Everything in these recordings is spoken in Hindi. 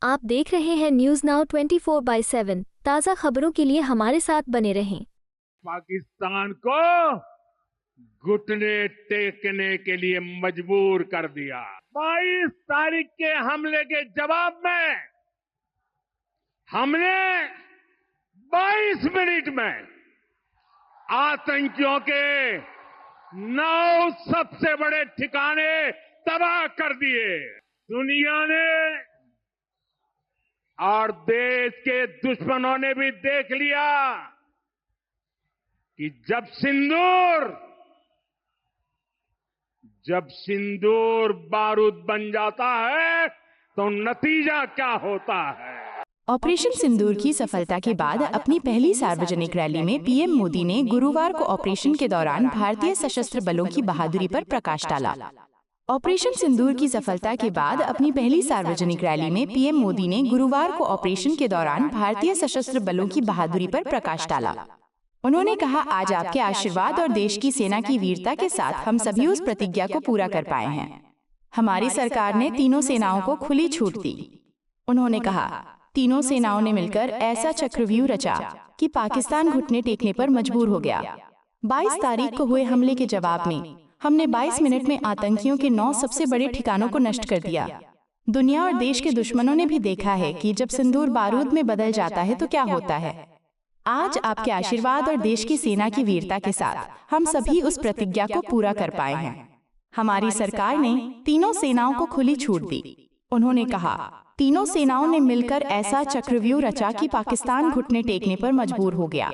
आप देख रहे हैं न्यूज नाउ 24/7 ताज़ा खबरों के लिए हमारे साथ बने रहें। पाकिस्तान को घुटने टेकने के लिए मजबूर कर दिया। 22 तारीख के हमले के जवाब में हमने 22 मिनट में आतंकियों के 9 सबसे बड़े ठिकाने तबाह कर दिए। दुनिया ने और देश के दुश्मनों ने भी देख लिया कि जब सिंदूर बारूद बन जाता है तो नतीजा क्या होता है। ऑपरेशन सिंदूर की सफलता के बाद अपनी पहली सार्वजनिक रैली में पीएम मोदी ने गुरुवार को ऑपरेशन के दौरान भारतीय सशस्त्र बलों की बहादुरी पर प्रकाश डाला। ऑपरेशन सिंदूर की सफलता के बाद अपनी पहली सार्वजनिक रैली में पीएम मोदी ने गुरुवार को ऑपरेशन के दौरान भारतीय सशस्त्र बलों की बहादुरी पर प्रकाश डाला। उन्होंने कहा, आज आपके आशीर्वाद और देश की सेना की वीरता के साथ हम सभी उस प्रतिज्ञा को पूरा कर पाए हैं। हमारी सरकार ने तीनों सेनाओं को खुली छूट दी। उन्होंने कहा, तीनों सेनाओं ने मिलकर ऐसा चक्रव्यूह रचा कि पाकिस्तान घुटने टेकने पर मजबूर हो गया। 22 तारीख को हुए हमले के जवाब में हमने 22 मिनट में आतंकियों के 9 सबसे बड़े ठिकानों को नष्ट कर दिया। दुनिया और देश के दुश्मनों ने भी देखा है कि जब सिंदूर बारूद में बदल जाता है तो क्या होता है। आज आपके आशीर्वाद और देश की सेना की वीरता के साथ हम सभी उस प्रतिज्ञा को पूरा कर पाए हैं। हमारी सरकार ने तीनों सेनाओं को खुली छूट दी। उन्होंने कहा, तीनों सेनाओं ने मिलकर ऐसा चक्रव्यूह रचा कि पाकिस्तान घुटने टेकने पर मजबूर हो गया।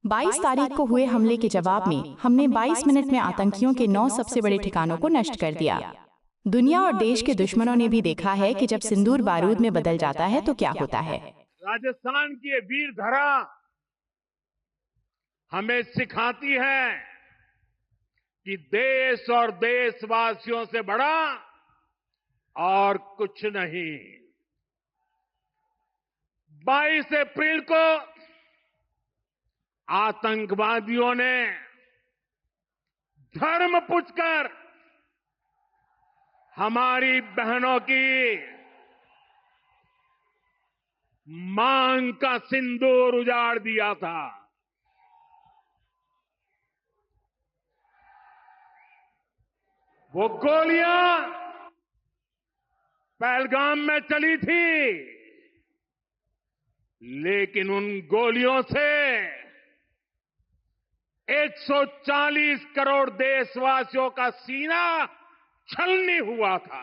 22 तारीख को हुए हमले के जवाब में हमने 22 मिनट में आतंकियों के 9 सबसे बड़े ठिकानों को नष्ट कर दिया। दुनिया और देश के दुश्मनों ने भी देखा है कि जब सिंदूर बारूद में बदल जाता है तो क्या होता है। राजस्थान की ये वीर धरा हमें सिखाती है कि देश और देशवासियों से बड़ा और कुछ नहीं। 22 अप्रैल को आतंकवादियों ने धर्म पूछकर हमारी बहनों की मांग का सिंदूर उजाड़ दिया था। वो गोलियां पहलगाम में चली थी, लेकिन उन गोलियों से 140 करोड़ देशवासियों का सीना छलनी हुआ था।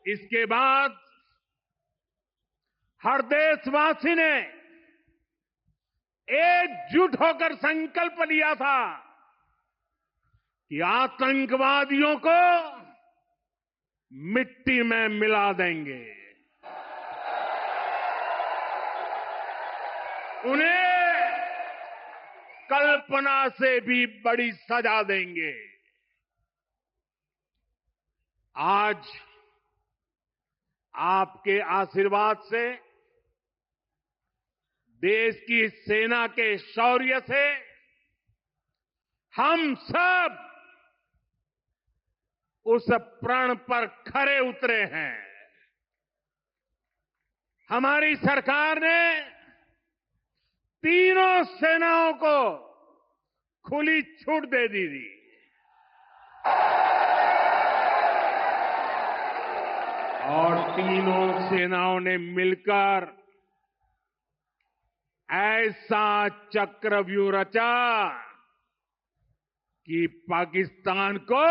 इसके बाद हर देशवासी ने एकजुट होकर संकल्प लिया था कि आतंकवादियों को मिट्टी में मिला देंगे, उन्हें कल्पना से भी बड़ी सजा देंगे। आज आपके आशीर्वाद से, देश की सेना के शौर्य से हम सब उस प्रण पर खरे उतरे हैं। हमारी सरकार ने तीनों सेनाओं को खुली छूट दे दी थी। और तीनों सेनाओं ने मिलकर ऐसा चक्रव्यूह रचा कि पाकिस्तान को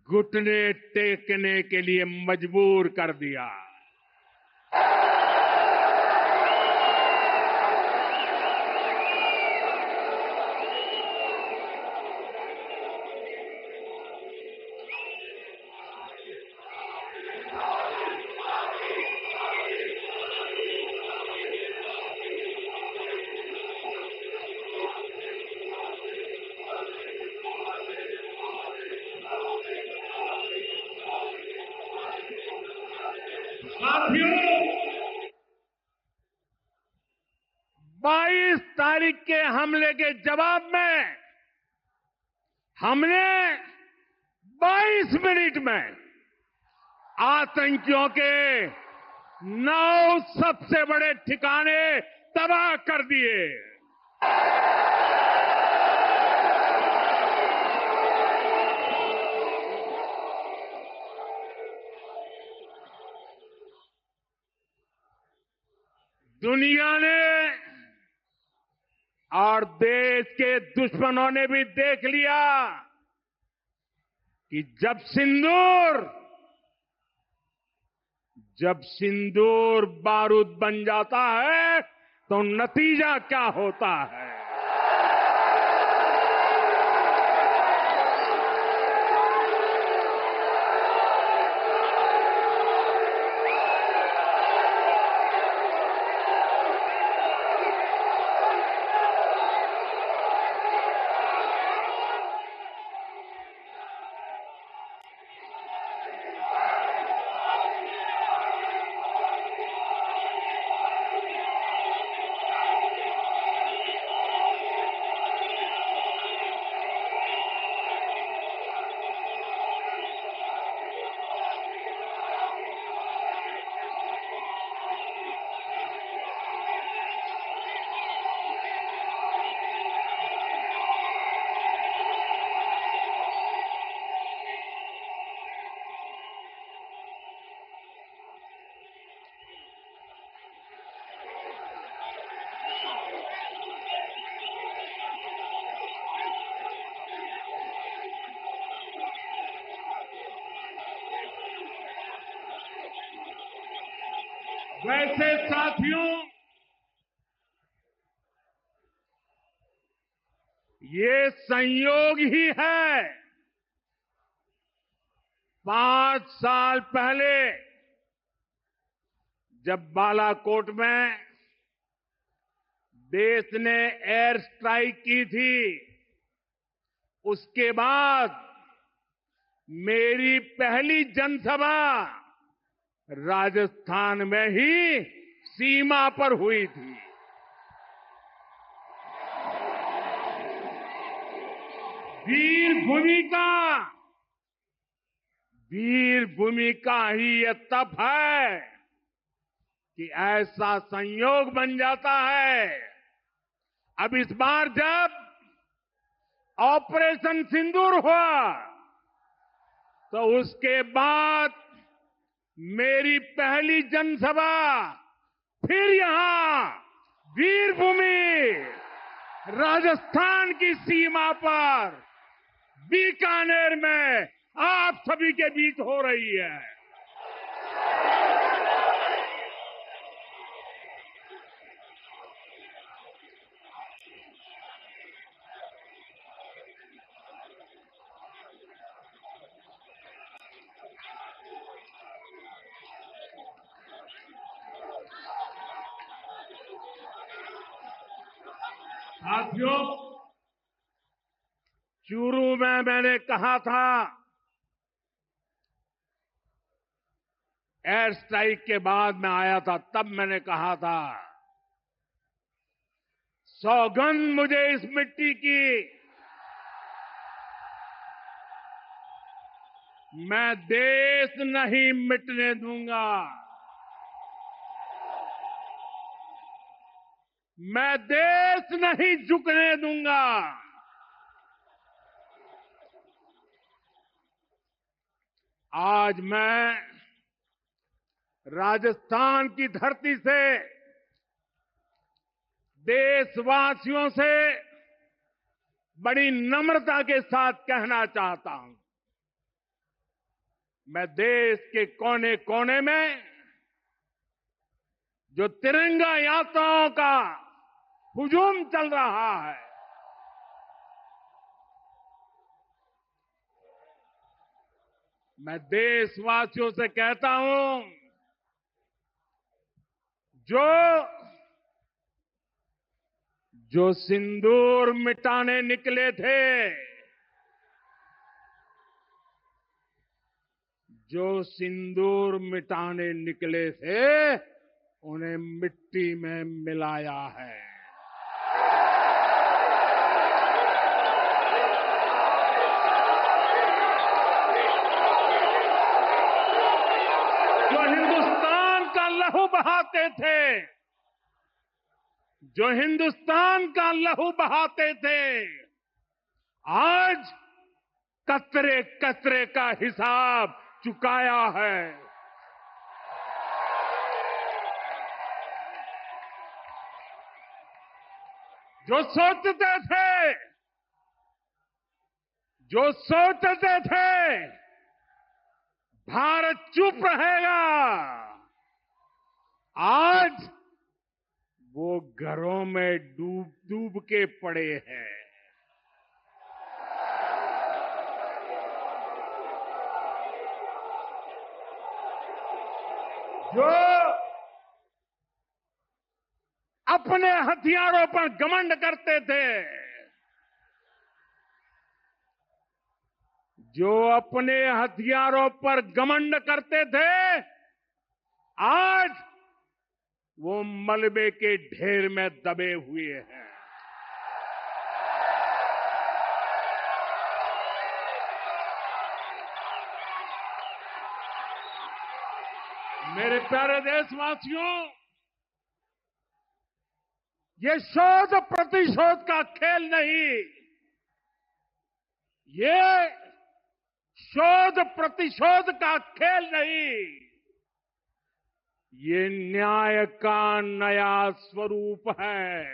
घुटने टेकने के लिए मजबूर कर दिया। साथियों, 22 तारीख के हमले के जवाब में हमने 22 मिनट में आतंकियों के 9 सबसे बड़े ठिकाने तबाह कर दिए। दुनिया ने और देश के दुश्मनों ने भी देख लिया कि जब सिंदूर बारूद बन जाता है तो नतीजा क्या होता है। वैसे साथियों, ये संयोग ही है। 5 साल पहले जब बालाकोट में देश ने एयर स्ट्राइक की थी, उसके बाद मेरी पहली जनसभा राजस्थान में ही सीमा पर हुई थी। वीर भूमि का ही यह तप है कि ऐसा संयोग बन जाता है। अब इस बार जब ऑपरेशन सिंदूर हुआ तो उसके बाद मेरी पहली जनसभा फिर यहां वीर भूमि राजस्थान की सीमा पर बीकानेर में आप सभी के बीच हो रही है। साथियों, चूरू में मैंने कहा था, एयर स्ट्राइक के बाद मैं आया था, तब मैंने कहा था, सौगंध मुझे इस मिट्टी की, मैं देश नहीं मिटने दूंगा। मैं देश नहीं झुकने दूंगा। आज मैं राजस्थान की धरती से देशवासियों से बड़ी नम्रता के साथ कहना चाहता हूं, मैं देश के कोने कोने में जो तिरंगा यात्राओं का हुजूम चल रहा है, मैं देशवासियों से कहता हूं, जो सिंदूर मिटाने निकले थे, जो सिंदूर मिटाने निकले थे, उन्हें मिट्टी में मिलाया है। लहू बहाते थे, जो हिंदुस्तान का लहू बहाते थे, आज कतरे कतरे का हिसाब चुकाया है। जो सोचते थे भारत चुप रहेगा, आज वो घरों में डूब डूब के पड़े हैं। जो अपने हथियारों पर घमंड करते थे, जो अपने हथियारों पर घमंड करते थे, आज वो मलबे के ढेर में दबे हुए हैं। मेरे प्यारे देशवासियों, ये शोध प्रतिशोध का खेल नहीं, ये शोध प्रतिशोध का खेल नहीं, ये न्याय का नया स्वरूप है।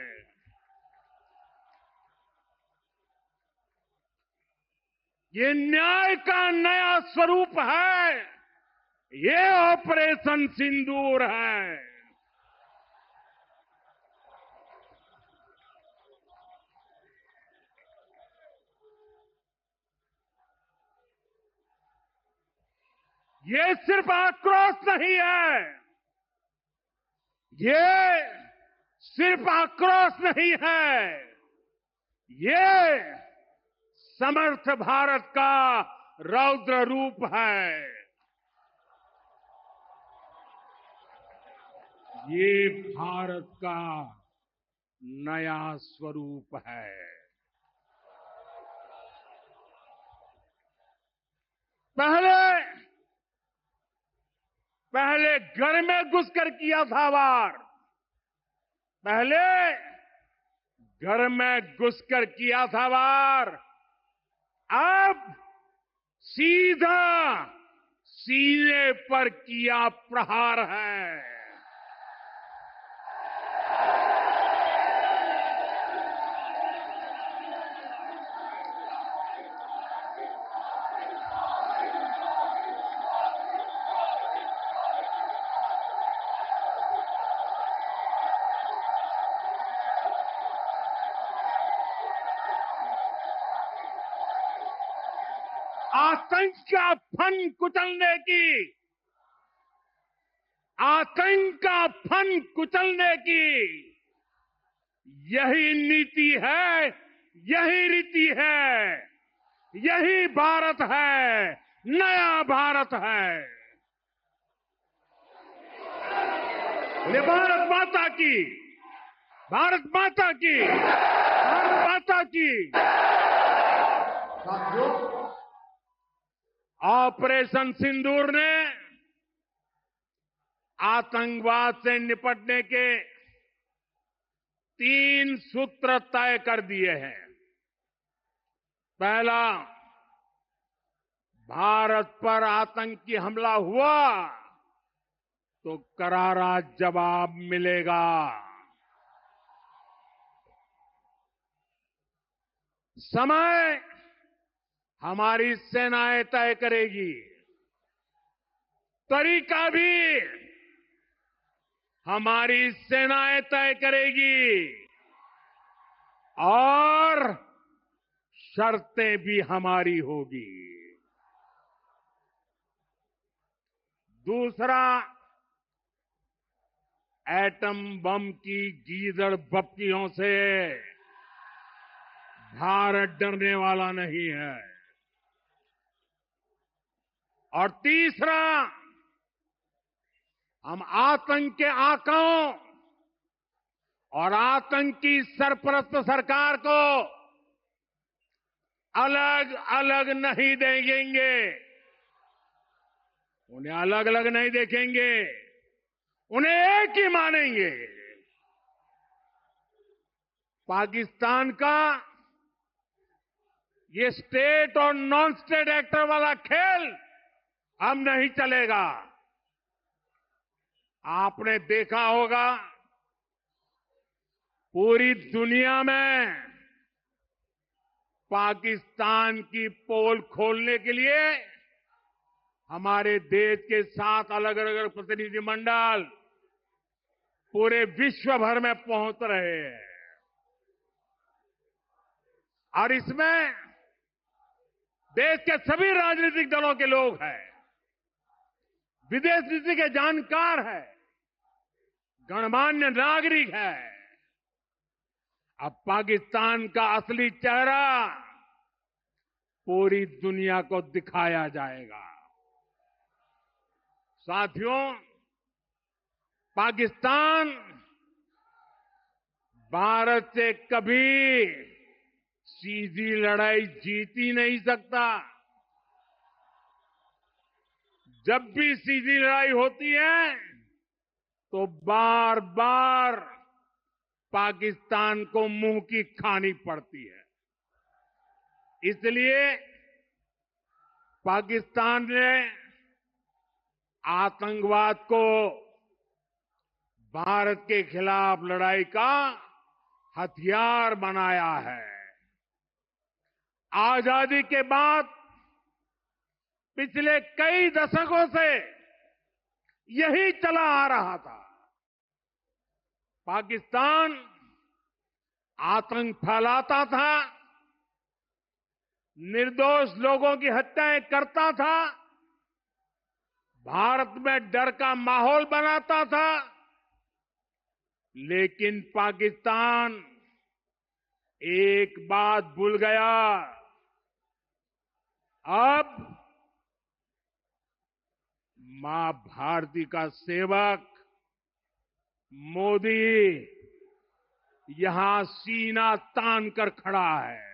ये न्याय का नया स्वरूप है। ये ऑपरेशन सिंदूर है। ये सिर्फ आक्रोश नहीं है, ये सिर्फ आक्रोश नहीं है, ये समर्थ भारत का रौद्र रूप है। ये भारत का नया स्वरूप है। पहले घर में घुसकर किया था वार, पहले घर में घुसकर किया था वार, अब सीधा सीने पर किया प्रहार है। आतंक का फन कुचलने की, आतंक का फन कुचलने की यही नीति है, यही रीति है, यही भारत है, नया भारत है। ये भारत माता की, भारत माता की, भारत माता की। ऑपरेशन सिंदूर ने आतंकवाद से निपटने के 3 सूत्र तय कर दिए हैं। पहला, भारत पर आतंकी हमला हुआ तो करारा जवाब मिलेगा। समय हमारी सेनाएं तय करेगी, तरीका भी हमारी सेनाएं तय करेगी और शर्तें भी हमारी होगी। दूसरा, एटम बम की गीदड़ बप्तियों से भारत डरने वाला नहीं है। और तीसरा, हम आतंक के आकाओं और आतंकी सरपरस्त सरकार को अलग अलग नहीं देंगे, उन्हें अलग अलग नहीं देखेंगे, उन्हें एक ही मानेंगे। पाकिस्तान का ये स्टेट और नॉन स्टेट एक्टर वाला खेल अब नहीं चलेगा। आपने देखा होगा पूरी दुनिया में पाकिस्तान की पोल खोलने के लिए हमारे देश के 7 अलग अलग प्रतिनिधिमंडल पूरे विश्व भर में पहुंच रहे हैं और इसमें देश के सभी राजनीतिक दलों के लोग हैं, विदेश नीति के जानकार हैं, गणमान्य नागरिक हैं। अब पाकिस्तान का असली चेहरा पूरी दुनिया को दिखाया जाएगा। साथियों, पाकिस्तान भारत से कभी सीधी लड़ाई जीत ही नहीं सकता। जब भी सीधी लड़ाई होती है तो बार बार पाकिस्तान को मुंह की खानी पड़ती है। इसलिए पाकिस्तान ने आतंकवाद को भारत के खिलाफ लड़ाई का हथियार बनाया है। आजादी के बाद पिछले कई दशकों से यही चला आ रहा था। पाकिस्तान आतंक फैलाता था, निर्दोष लोगों की हत्याएं करता था, भारत में डर का माहौल बनाता था। लेकिन पाकिस्तान एक बात भूल गया, अब मां भारती का सेवक मोदी यहां सीना तान कर खड़ा है।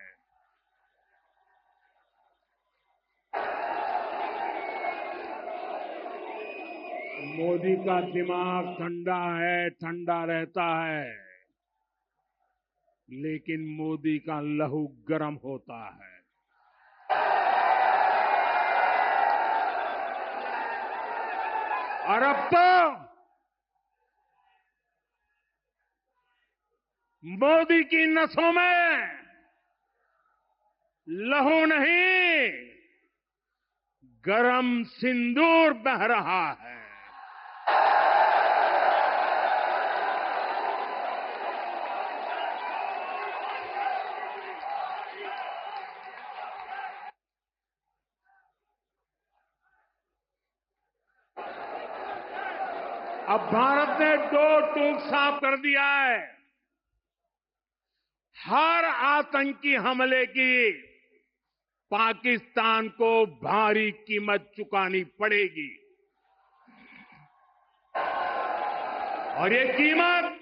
मोदी का दिमाग ठंडा है, ठंडा रहता है, लेकिन मोदी का लहू गर्म होता है। और अब तो मोदी की नसों में लहू नहीं, गरम सिंदूर बह रहा है। अब भारत ने दो टूक साफ कर दिया है। हर आतंकी हमले की पाकिस्तान को भारी कीमत चुकानी पड़ेगी और ये कीमत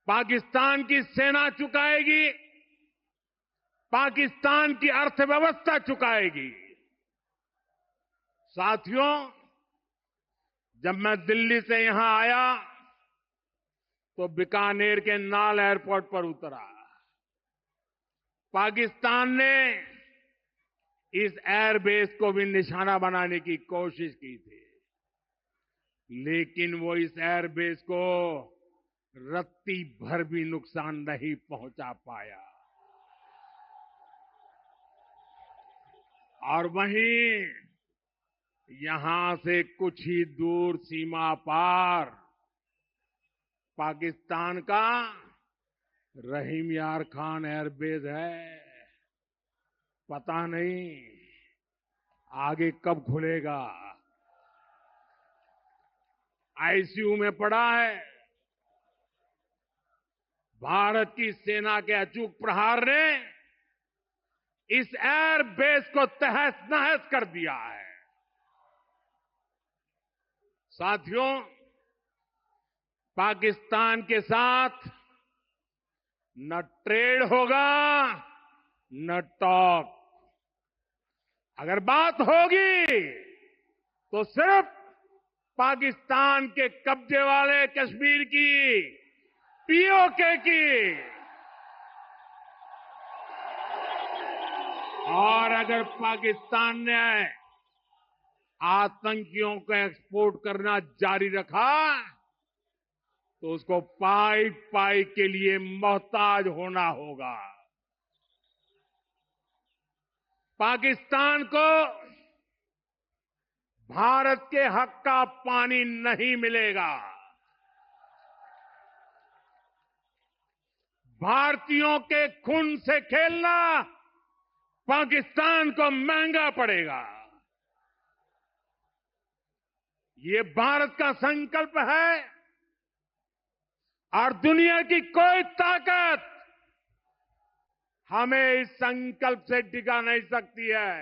पाकिस्तान की सेना चुकाएगी, पाकिस्तान की अर्थव्यवस्था चुकाएगी। साथियों, जब मैं दिल्ली से यहां आया तो बीकानेर के नाल एयरपोर्ट पर उतरा। पाकिस्तान ने इस एयरबेस को भी निशाना बनाने की कोशिश की थी, लेकिन वो इस एयरबेस को रत्ती भर भी नुकसान नहीं पहुंचा पाया। और वहीं यहां से कुछ ही दूर सीमा पार पाकिस्तान का रहीम यार खान एयरबेस है। पता नहीं आगे कब खुलेगा। आईसीयू में पड़ा है। भारत की सेना के अचूक प्रहार ने इस एयरबेस को तहस नहस कर दिया है। साथियों, पाकिस्तान के साथ न ट्रेड होगा न टॉक। अगर बात होगी तो सिर्फ पाकिस्तान के कब्जे वाले कश्मीर की, पीओके की। और अगर पाकिस्तान ने आतंकियों को एक्सपोर्ट करना जारी रखा तो उसको पाई पाई के लिए मोहताज होना होगा। पाकिस्तान को भारत के हक का पानी नहीं मिलेगा। भारतीयों के खून से खेलना पाकिस्तान को महंगा पड़ेगा। ये भारत का संकल्प है और दुनिया की कोई ताकत हमें इस संकल्प से टिका नहीं सकती है।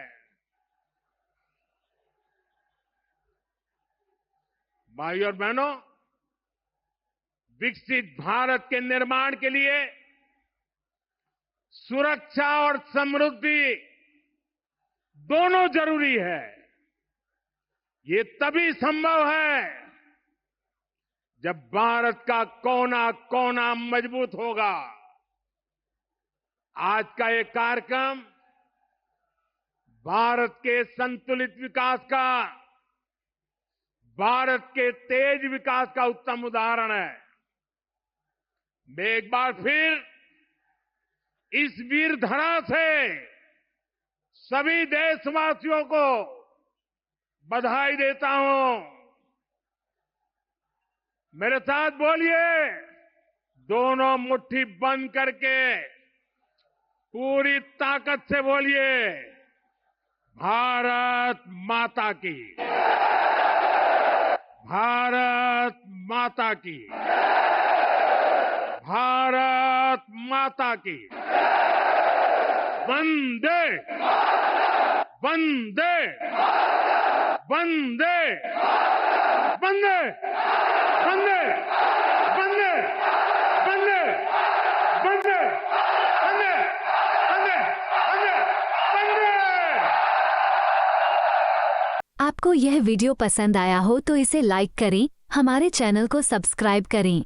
भाइयों और बहनों, विकसित भारत के निर्माण के लिए सुरक्षा और समृद्धि दोनों जरूरी है। ये तभी संभव है जब भारत का कोना कोना मजबूत होगा। आज का ये कार्यक्रम भारत के संतुलित विकास का, भारत के तेज विकास का उत्तम उदाहरण है। मैं एक बार फिर इस वीर धरा से सभी देशवासियों को बधाई देता हूं। मेरे साथ बोलिए, दोनों मुट्ठी बंद करके पूरी ताकत से बोलिए, भारत माता की, भारत माता की, भारत माता की। वंदे वंदे वंदे वंदे वंदे वंदे वंदे वंदे वंदे वंदे वंदे वंदे। आपको यह वीडियो पसंद आया हो तो इसे लाइक करें, हमारे चैनल को सब्सक्राइब करें।